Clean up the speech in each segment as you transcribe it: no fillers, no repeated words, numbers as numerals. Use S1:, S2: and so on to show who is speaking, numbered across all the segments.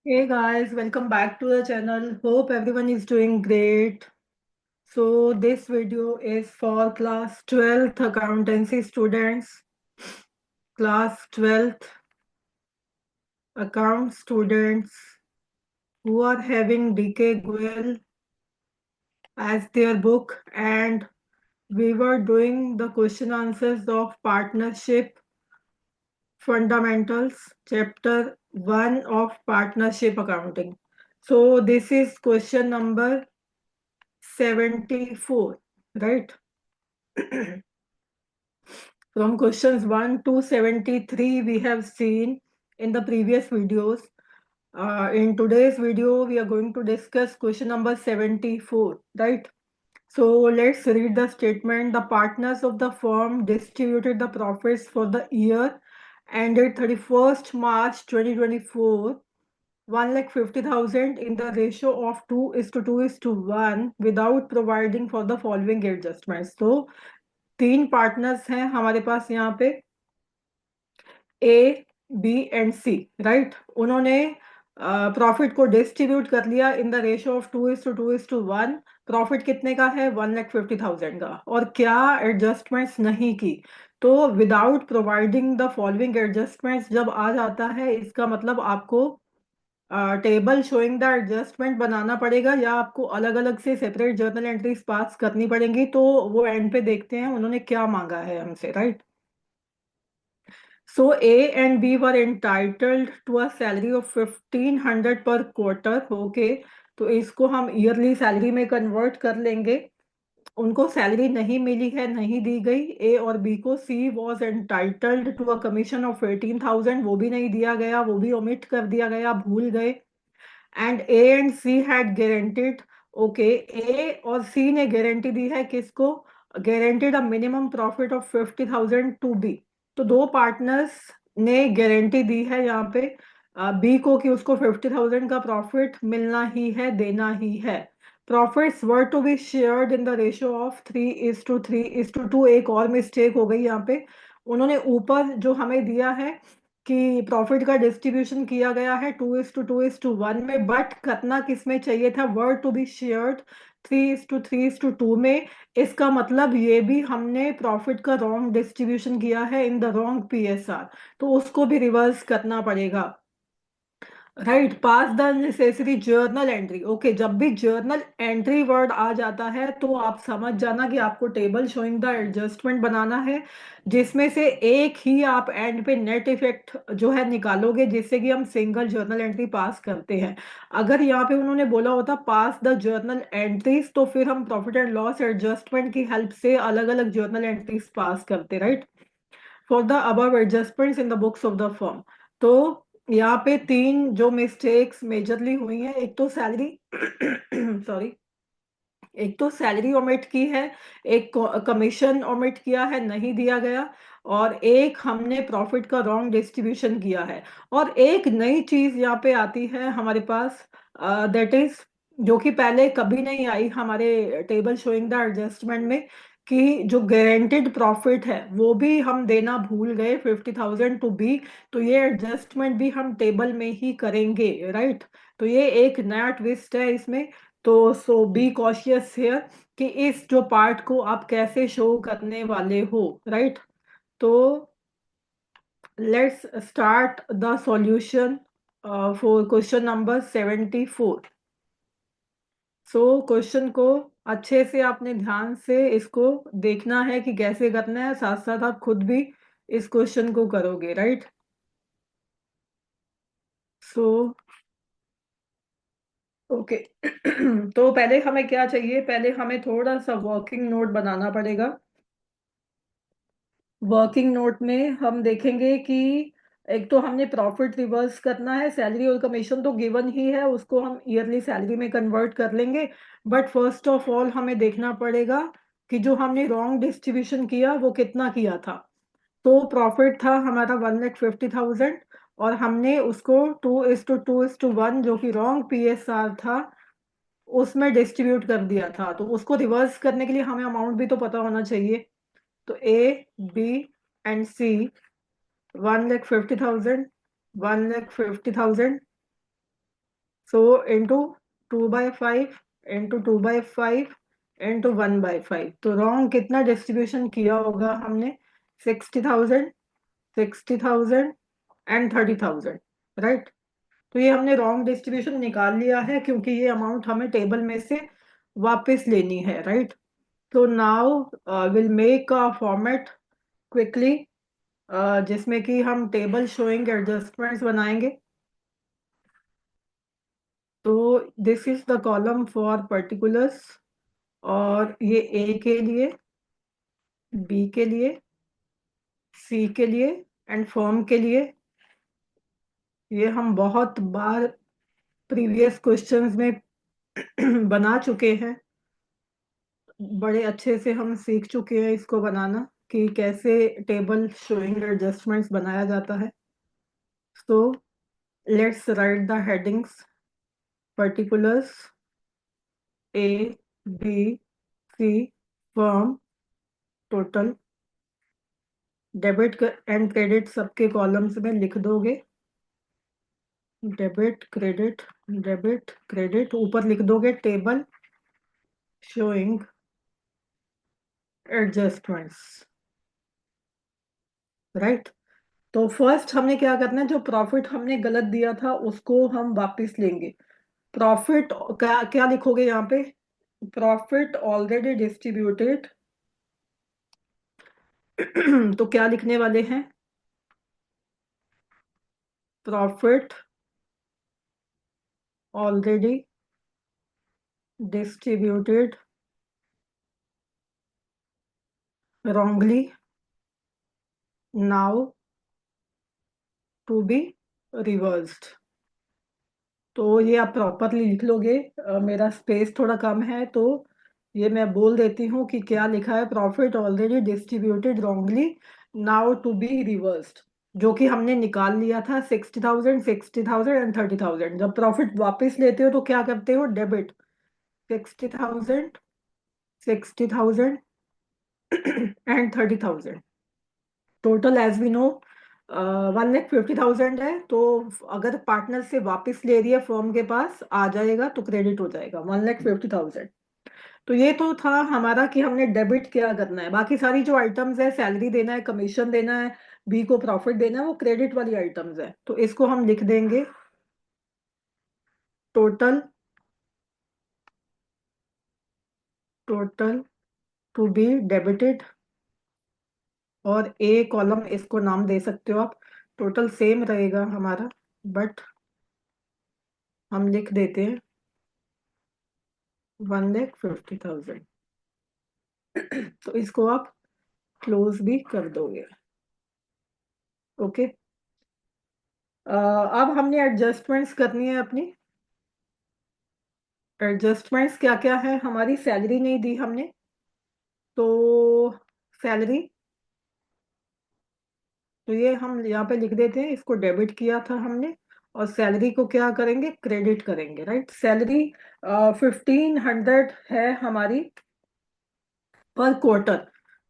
S1: Hey guys, welcome back to the channel. Hope everyone is doing great. So this video is for class 12th accountancy students. Class 12th account students who are having DK Goel as their book, and we were doing the question answers of partnership fundamentals, chapter 1 of partnership accounting. So this is question number 74, right? From questions 1 to 73, we have seen in the previous videos. In today's video, we are going to discuss question number 74, right? So let's read the statement. The partners of the firm distributed the profits for the year ended 31st March 2024, 1,50,000 in the ratio of 2:2:1 without providing for the following adjustments. So तीन partners हैं हमारे पास यहाँ पे, ए, B and C, right. उन्होंने profit को distribute कर लिया इन the ratio of 2:2:1। Profit कितने का है? 1,50,000 का। और क्या एडजस्टमेंट्स नहीं की। तो without providing the following adjustments जब आ जाता है, इसका मतलब आपको टेबल शोइंग द एडजस्टमेंट बनाना पड़ेगा या आपको अलग अलग से सेपरेट जर्नल एंट्रीज पास करनी पड़ेंगी। तो वो एंड पे देखते हैं उन्होंने क्या मांगा है हमसे, right. So A and B were entitled to a salary of 1,500 per quarter. Okay, तो इसको हम ईयरली सैलरी में कन्वर्ट कर लेंगे। उनको सैलरी नहीं मिली है, नहीं दी गई ए और बी को। C was entitled to a commission of 18,000, वो भी नहीं दिया गया, वो भी ओमिट कर दिया गया, भूल गए। And A and C had guaranteed. Okay, A और सी ने गारंटी दी है किसको? Guaranteed a minimum profit of 50,000 to B. तो दो पार्टनर्स ने गारंटी दी है यहाँ पे बी को कि उसको 50,000 का प्रॉफिट मिलना ही है, देना ही है। Profits were to be shared in the ratio of 3:3:2। एक और मिस्टेक हो गई यहाँ पे। उन्होंने ऊपर जो हमें दिया है कि प्रॉफिट का डिस्ट्रीब्यूशन किया गया है 2:2:1 में, बट करना किस में चाहिए था? वर्ड टू बी शेयर्ड 3:3:2 में। इसका मतलब ये भी हमने प्रॉफिट का रॉन्ग डिस्ट्रीब्यूशन किया है इन द रॉन्ग पीएसआर, तो उसको भी रिवर्स करना पड़ेगा, right. Pass the necessary journal entry. Okay, जब भी जर्नल एंट्री वर्ड आ जाता है तो आप समझ जाना कि आपको टेबल शोइंग द एडजस्टमेंट बनाना है, जिसमें से एक ही आप एंड पे नेट इफेक्ट जो है निकालोगे, जिससे कि हम सिंगल जर्नल एंट्री पास करते हैं। अगर यहाँ पे उन्होंने बोला होता पास द जर्नल एंट्रीज, तो फिर हम प्रॉफिट एंड लॉस एडजस्टमेंट की हेल्प से अलग अलग जर्नल एंट्रीज पास करते, right. For the above adjustments in the books of the firm. तो यहाँ पे तीन जो मिस्टेक्स मेजरली हुई हैं, एक तो सैलरी सॉरी, एक तो सैलरी ओमिट की है, एक कमीशन ओमिट किया है, नहीं दिया गया, और एक हमने प्रॉफिट का रॉन्ग डिस्ट्रीब्यूशन किया है। और एक नई चीज यहाँ पे आती है हमारे पास, दैट इज, जो कि पहले कभी नहीं आई हमारे टेबल शोइंग द एडजस्टमेंट में, कि जो गारंटेड प्रॉफिट है वो भी हम देना भूल गए, 50,000 टू बी। तो ये एडजस्टमेंट भी हम टेबल में ही करेंगे, राइट। तो ये एक नया ट्विस्ट है इसमें। तो सो बी कॉशियस हियर कि इस जो पार्ट को आप कैसे शो करने वाले हो, राइट। तो let's start the solution for question number 74। So question को अच्छे से आपने ध्यान से इसको देखना है कि कैसे करना है, साथ साथ आप खुद भी इस क्वेश्चन को करोगे, राइट। सो ओके तो पहले हमें क्या चाहिए? पहले हमें थोड़ा सा वर्किंग नोट बनाना पड़ेगा। वर्किंग नोट में हम देखेंगे कि एक तो हमने प्रॉफिट रिवर्स करना है, सैलरी और कमीशन तो गिवन ही है, उसको हम ईयरली सैलरी में कन्वर्ट कर लेंगे। बट फर्स्ट ऑफ ऑल हमें देखना पड़ेगा कि जो हमने रॉन्ग डिस्ट्रीब्यूशन किया वो कितना किया था। तो प्रॉफिट था हमारा 1,50,000, और हमने उसको 2:2:1 जो कि रॉन्ग पीएसआर था उसमें डिस्ट्रीब्यूट कर दिया था। तो उसको रिवर्स करने के लिए हमें अमाउंट भी तो पता होना चाहिए। तो A, B and C 1,50,000, 1,50,000 so into 2/5 into 2/5 into 1/5, तो रॉन्ग कितना डिस्ट्रीब्यूशन किया होगा हमने? 60,000, 60,000 एंड 30,000, राइट। तो ये हमने रॉन्ग डिस्ट्रीब्यूशन निकाल लिया है क्योंकि ये अमाउंट हमें टेबल में से वापस लेनी है, राइट। तो now will make a format quickly, जिसमें कि हम टेबल शोइंग एडजस्टमेंट्स बनाएंगे। तो this is the column for particulars, और ये ए के लिए, बी के लिए, सी के लिए एंड फर्म के लिए। ये हम बहुत बार प्रीवियस क्वेश्चंस में बना चुके हैं, बड़े अच्छे से हम सीख चुके हैं इसको बनाना कि कैसे टेबल शोइंग एडजस्टमेंट्स बनाया जाता है। So let's write the headings. Particulars A, B, C, firm, total, debit and credit सबके कॉलम्स में लिख दोगे। डेबिट क्रेडिट, डेबिट क्रेडिट, ऊपर लिख दोगे टेबल शोइंग एडजस्टमेंट्स, राइट। तो फर्स्ट हमने क्या करना है, जो प्रॉफिट हमने गलत दिया था उसको हम वापस लेंगे। प्रॉफिट क्या क्या लिखोगे यहाँ पे? Profit already distributed. तो क्या लिखने वाले हैं? Profit already distributed wrongly now to be reversed। तो ये आप प्रॉपरली लिख लोगे। मेरा स्पेस थोड़ा कम है तो ये मैं बोल देती हूँ कि क्या लिखा है। Profit already distributed wrongly now to be reversed, जो कि हमने निकाल लिया था 60,000, 60,000 एंड 30,000। जब प्रॉफिट वापस लेते हो तो क्या करते हो? Debit 60,000, 60,000 and 30,000। Total as we know 1,50,000 है, तो अगर पार्टनर से वापस ले रही है फर्म के पास आ जाएगा तो क्रेडिट हो जाएगा 1,50,000। तो ये तो था हमारा कि हमने डेबिट क्या करना है। बाकी सारी जो आइटम्स है, सैलरी देना है, कमीशन देना है, बी को प्रॉफिट देना है, वो क्रेडिट वाली आइटम्स है। तो इसको हम लिख देंगे total, total two be debited, और ए कॉलम इसको नाम दे सकते हो आप। टोटल सेम रहेगा हमारा, बट हम लिख देते हैं 1,50,000। तो इसको आप क्लोज भी कर दोगे। ओके। अब हमने एडजस्टमेंट्स करनी है अपनी। एडजस्टमेंट्स क्या क्या है? हमारी सैलरी नहीं दी हमने, तो सैलरी, तो ये हम यहाँ पे लिख देते हैं, इसको डेबिट किया था हमने, और सैलरी को क्या करेंगे? क्रेडिट करेंगे, राइट। सैलरी 1,500 है हमारी पर क्वार्टर,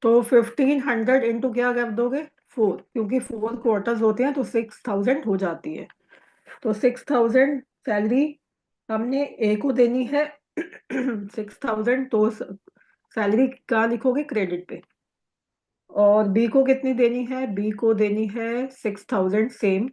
S1: तो 1,500 इंटू क्या कर दोगे? 4, क्योंकि 4 क्वार्टर्स होते हैं तो 6,000 हो जाती है। तो 6,000 सैलरी हमने ए को देनी है। 6,000, तो सैलरी क्या लिखोगे? क्रेडिट पे। और बी को कितनी देनी है? बी को देनी है 6,000 सेम।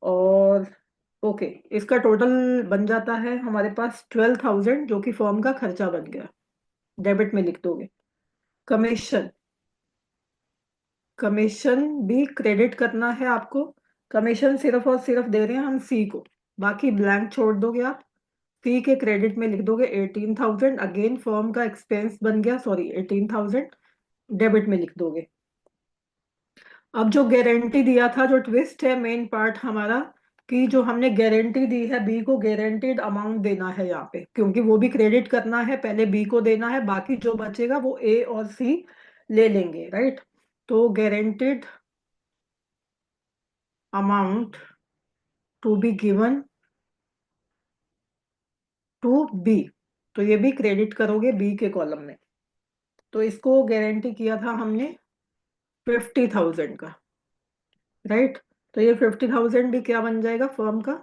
S1: और ओके, इसका टोटल बन जाता है हमारे पास 12,000, जो कि फर्म का खर्चा बन गया। डेबिट में लिख दोगे। कमीशन, कमीशन भी क्रेडिट करना है आपको। कमीशन सिर्फ और सिर्फ दे रहे हैं हम सी को, बाकी ब्लैंक छोड़ दोगे आप। सी के क्रेडिट में लिख दोगे 18,000, अगेन फर्म का एक्सपेंस बन गया, सॉरी 18,000, डेबिट में लिख दोगे। अब जो गारंटी दिया था, जो ट्विस्ट है मेन पार्ट हमारा, कि जो हमने गारंटी दी है बी को, गारंटीड अमाउंट देना है यहाँ पे, क्योंकि वो भी क्रेडिट करना है, पहले बी को देना है, बाकी जो बचेगा वो ए और सी ले लेंगे, राइट। तो guaranteed amount to be given to B, तो ये भी क्रेडिट करोगे बी के कॉलम में। तो इसको गारंटी किया था हमने 50,000 का, राइट। तो ये 50,000 भी क्या बन जाएगा? फर्म का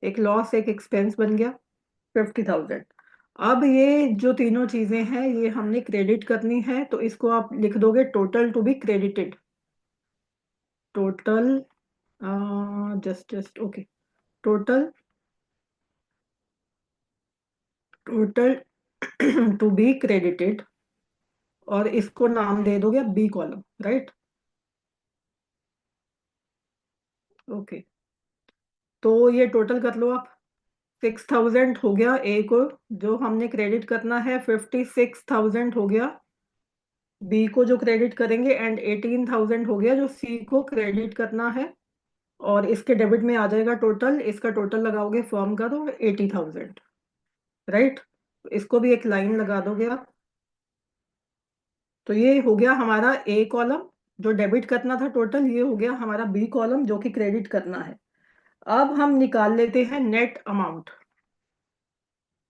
S1: एक लॉस एक एक्सपेंस बन गया 50,000। अब ये जो तीनों चीजें हैं ये हमने क्रेडिट करनी है, तो इसको आप लिख दोगे total to be credited. Total, just okay, total, total to be credited, और इसको नाम दे दोगे बी कॉलम, राइट। ओके, तो ये टोटल कर लो आप। 6,000 हो गया ए को, जो हमने क्रेडिट करना है। 56,000 हो गया बी को जो क्रेडिट करेंगे, एंड 18,000 हो गया जो सी को क्रेडिट करना है। और इसके डेबिट में आ जाएगा टोटल, इसका टोटल लगाओगे फर्म का तो 80,000, राइट। इसको भी एक लाइन लगा दोगे आप। तो ये हो गया हमारा ए कॉलम जो डेबिट करना था टोटल, ये हो गया हमारा बी कॉलम जो कि क्रेडिट करना है। अब हम निकाल लेते हैं net amount.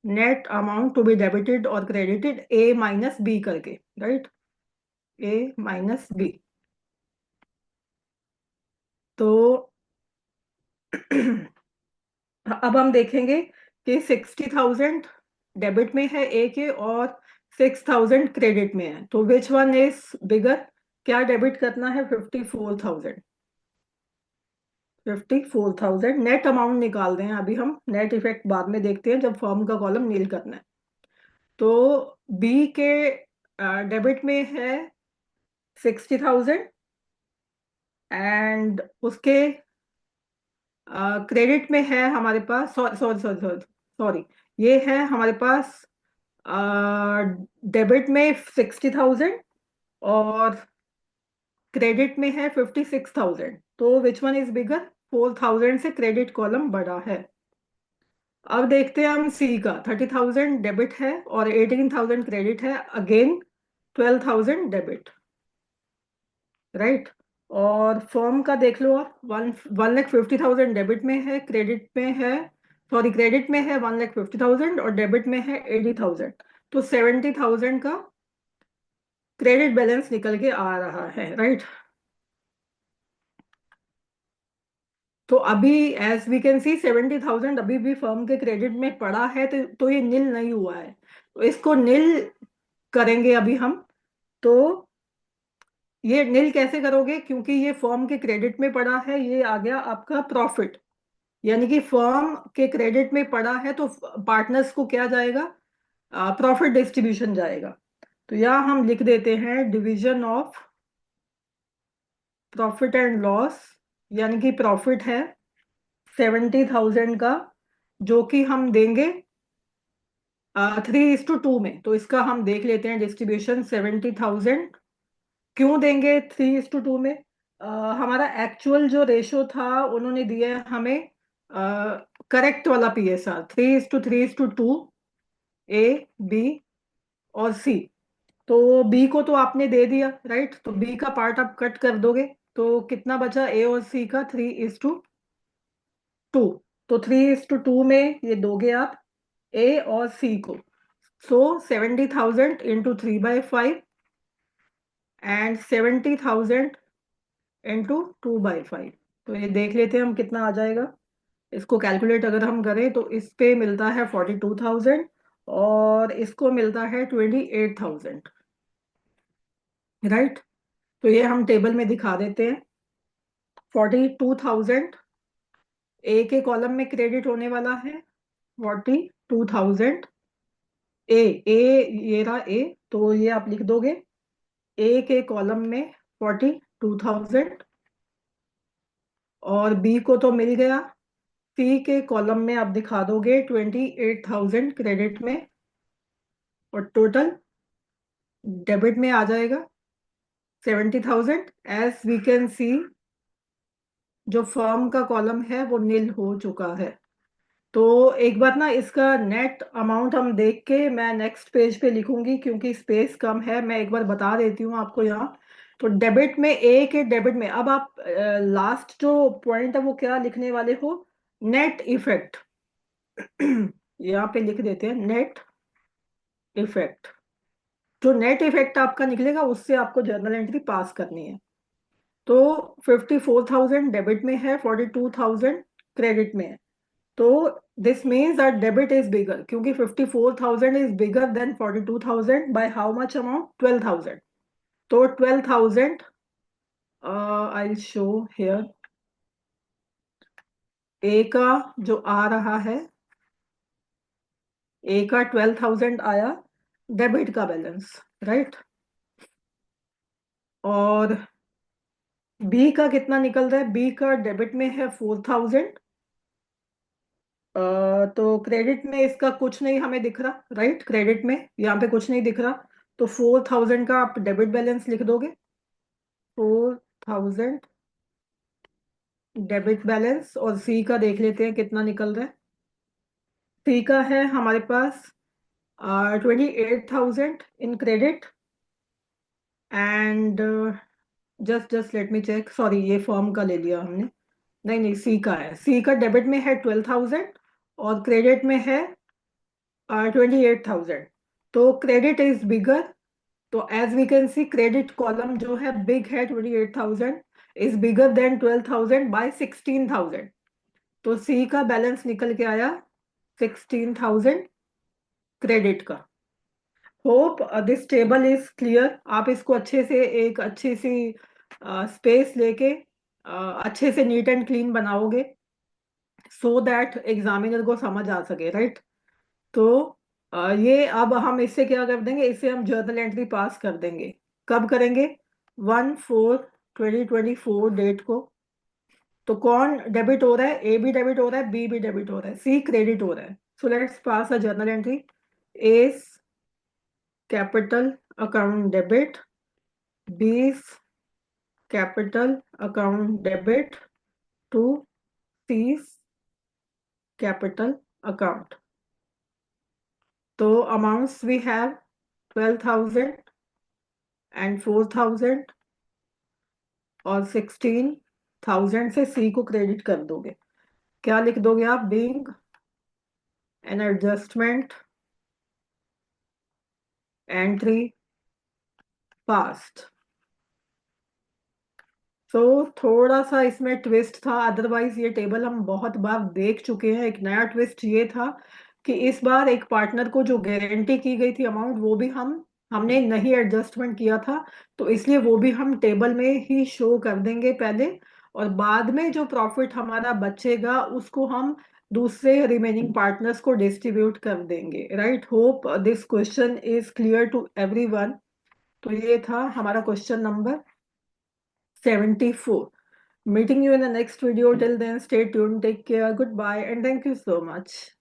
S1: Net amount to be debited और क्रेडिटेड ए माइनस बी करके, राइट। A minus B. तो अब हम देखेंगे कि 60,000 डेबिट में है ए के और 6,000 क्रेडिट में है, तो विच वन इज बिगर। क्या डेबिट करना है? 54,000। 54,000 नेट अमाउंट निकाल दें अभी हम, नेट इफेक्ट बाद में देखते हैं जब फर्म का कॉलम नील करना है। तो बी के डेबिट में है 60,000, एंड उसके क्रेडिट में है हमारे पास, sorry sorry sorry sorry sorry, ये है हमारे पास डेबिट में 60,000 और क्रेडिट में है 56,000। तो विच वन इज बिगर? 4,000 से क्रेडिट कॉलम बड़ा है। अब देखते हैं हम सी का। 30,000 डेबिट है और 18,000 क्रेडिट है, अगेन 12,000 डेबिट, राइट। और फर्म का देख लो आप। 1,50,000 डेबिट में है, क्रेडिट में है, सॉरी क्रेडिट में है 1,50,000 और डेबिट में है 80,000। तो 70,000 का क्रेडिट बैलेंस निकल के आ रहा है, राइट। तो अभी एज वी कैन सी 70,000 अभी भी फर्म के क्रेडिट में पड़ा है, तो ये नील नहीं हुआ है, तो इसको नील करेंगे अभी हम। तो ये नील कैसे करोगे? क्योंकि ये फर्म के क्रेडिट में पड़ा है, ये आ गया आपका प्रॉफिट, यानी कि फर्म के क्रेडिट में पड़ा है तो पार्टनर्स को क्या जाएगा? प्रॉफिट डिस्ट्रीब्यूशन जाएगा। तो यहाँ हम लिख देते हैं division of profit and loss, यानी कि प्रॉफिट है 70,000 का, जो कि हम देंगे 3:2 में। तो इसका हम देख लेते हैं डिस्ट्रीब्यूशन। 70,000 क्यों देंगे 3:2 में? हमारा एक्चुअल जो रेशो था उन्होंने दिया है हमें करेक्ट वाला PSR 3:3:2, ए, बी और सी। तो बी को तो आपने दे दिया, राइट, तो बी का पार्ट आप कट कर दोगे, तो कितना बचा ए और सी का? 3:2। तो 3:2 में ये दोगे आप ए और सी को। सो 70,000 इंटू 3/5 एंड 70,000 इंटू 2/5। तो ये देख लेते हैं हम कितना आ जाएगा। इसको कैलकुलेट अगर हम करें तो इस पे मिलता है 42,000 और इसको मिलता है 28,000, राइट। तो ये हम टेबल में दिखा देते हैं। 42,000 ए के कॉलम में क्रेडिट होने वाला है। 42,000 ए ये रहा ए, तो ये आप लिख दोगे ए के कॉलम में 42,000, और बी को तो मिल गया। सी के कॉलम में आप दिखा दोगे 28,000 क्रेडिट में, और टोटल डेबिट में आ जाएगा 70,000। एज वी कैन सी जो फर्म का कॉलम है वो नील हो चुका है। तो एक बार ना इसका नेट अमाउंट हम देख के मैं नेक्स्ट पेज पे लिखूंगी, क्योंकि स्पेस कम है। मैं एक बार बता देती हूँ आपको यहाँ। तो डेबिट में, ए के डेबिट में, अब आप लास्ट जो पॉइंट है वो क्या लिखने वाले हो? Net effect. यहाँ पे लिख देते हैं नेट इफेक्ट। जो नेट इफेक्ट आपका निकलेगा उससे आपको जर्नल एंट्री पास करनी है। तो 54,000 डेबिट में है, 42,000 क्रेडिट में है। तो this means that debit is bigger, क्योंकि 54,000 is bigger than 42,000 by how much amount, 12,000। तो 12,000, आई शो हियर, ए का जो आ रहा है, ए का 12,000 आया डेबिट का बैलेंस, राइट। और बी का कितना निकल रहा है, बी का डेबिट में है 4,000, तो क्रेडिट में इसका कुछ नहीं हमें दिख रहा, राइट, क्रेडिट में यहाँ पे कुछ नहीं दिख रहा। तो 4,000 का आप डेबिट बैलेंस लिख दोगे, 4,000 डेबिट बैलेंस। और सी का देख लेते हैं कितना निकल रहा है। सी का है हमारे पास 28,000 in credit, and just let me check, sorry ये फॉर्म का ले लिया हमने, नहीं नहीं, सी का है, सी का डेबिट में है 12,000 और क्रेडिट में है 28,000। तो क्रेडिट इज बिगर, तो as we can see credit column जो है बिग है, 28,000 इज बिगर देन 12,000 बाय 16,000। तो सी का बैलेंस निकल के आया 16,000 क्रेडिट का। Hope this table is clear. आप इसको अच्छे से एक अच्छी सी स्पेस लेके अच्छे से नीट एंड क्लीन बनाओगे, सो दैट एग्जामिनर को समझ आ सके, राइट। तो ये अब हम इससे क्या कर देंगे, इससे हम जर्नल एंट्री पास कर देंगे। कब करेंगे, 1/4/2024 डेट को। तो कौन डेबिट हो रहा है, ए भी डेबिट हो रहा है, बी भी डेबिट हो रहा है, सी क्रेडिट हो रहा है। So let's pass a journal entry, A's capital account debit, B's capital account debit to C's capital account. तो अमाउंट्स वी हैव 12,000 एंड 4,000 और 16,000 से सी को क्रेडिट कर दोगे। क्या लिख दोगे आप, being an adjustment entry past. तो थोड़ा सा इसमें ट्विस्ट था, अदरवाइज ये टेबल हम बहुत बार देख चुके हैं। एक नया ट्विस्ट ये था कि इस बार एक पार्टनर को जो गारंटी की गई थी अमाउंट, वो भी हमने नहीं एडजस्टमेंट किया था, तो इसलिए वो भी हम टेबल में ही शो कर देंगे पहले, और बाद में जो प्रॉफिट हमारा बचेगा उसको हम दूसरे रिमेनिंग पार्टनर्स को डिस्ट्रीब्यूट कर देंगे, right. Hope this question is clear to everyone. तो ये था हमारा question number 74. Meeting you in the next video. Till then, stay tuned, take care, goodbye, and thank you so much.